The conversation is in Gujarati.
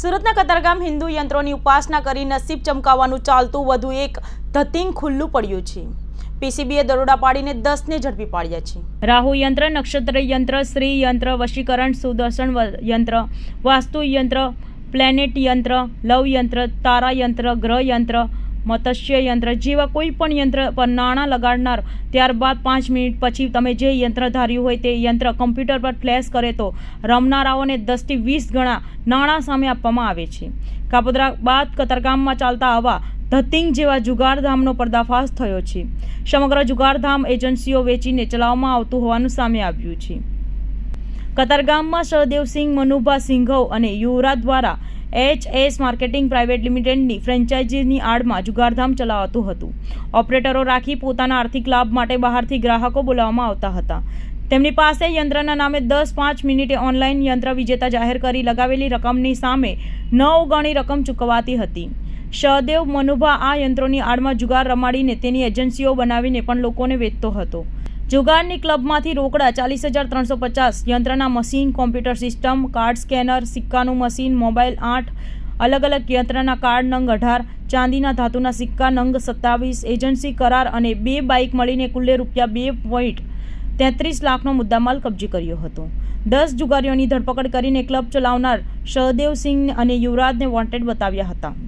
સુરતના કતારગામ હિન્દુ યંત્રોની ઉપાસના કરી નસીબ ચમકાવવાનું ચાલતું વધુ એક ધતિંગ ખુલ્લું પડ્યું છે। પીસીબીએ દરોડા પાડીને 10ને ઝડપી પાડ્યા છે। રાહુ યંત્ર, નક્ષત્ર યંત્ર, શ્રી યંત્ર, વશીકરણ, સુદર્શન યંત્ર, વાસ્તુ યંત્ર, પ્લેનેટ યંત્ર, લવ યંત્ર, તારા યંત્ર, ગ્રહ યંત્ર, મત્સ્ય યંત્ર જેવા કોઈ પણ યંત્ર પર નાણાં લગાડનાર ત્યારબાદ 5 મિનિટ પછી તમે જે યંત્ર ધાર્યું હોય તે યંત્ર કમ્પ્યુટર પર ફ્લેશ કરે તો રમનારાઓને 10 થી 20 ગણા નાણાં સામે આપવામાં આવે છે। કાપોદ્રા બાદ કતારગામમાં ચાલતા આવા ધતિંગ જેવા જુગારધામનો પર્દાફાશ થયો છે। સમગ્ર જુગારધામ એજન્સીઓ વેચીને ચલાવવામાં આવતું હોવાનું સામે આવ્યું છે। કતારગામમાં સહદેવસિંહ મનુભા સિંઘવ અને યુવરાજ દ્વારા HS માર્કેટિંગ પ્રાઇવેટ લિમિટેડની ફ્રેન્ચાઇઝીની આડમાં જુગારધામ ચલાવાતું હતું। ઓપરેટરો રાખી પોતાના આર્થિક લાભ માટે બહારથી ગ્રાહકો બોલાવવામાં આવતા હતા। તેમની પાસે યંત્રના નામે 10-5 મિનિટે ઓનલાઈન યંત્ર વિજેતા જાહેર કરી લગાવેલી રકમની સામે 9 ગણી રકમ ચૂકવાતી હતી। સહદેવ મનુભા આ યંત્રોની આડમાં જુગાર રમાડીને તેની એજન્સીઓ બનાવીને પણ લોકોને વેચતો હતો। જુગારની ક્લબમાંથી રોકડા 40,350, યંત્રના machine, computer system, card scanner, સિક્કાનું મશીન, મોબાઈલ 8, અલગ અલગ યંત્રના કાર્ડ નંગ 18, ચાંદીના ધાતુના સિક્કા નંગ 27, એજન્સી કરાર અને 2 બાઇક મળીને કુલ્લે રૂપિયા 2.33 લાખનો મુદ્દામાલ કબજે કર્યો હતો। 10 જુગારીઓની ધરપકડ કરીને ક્લબ ચલાવનાર સહદેવસિંહ અને યુવરાજને વોન્ટેડ બતાવ્યા હતા।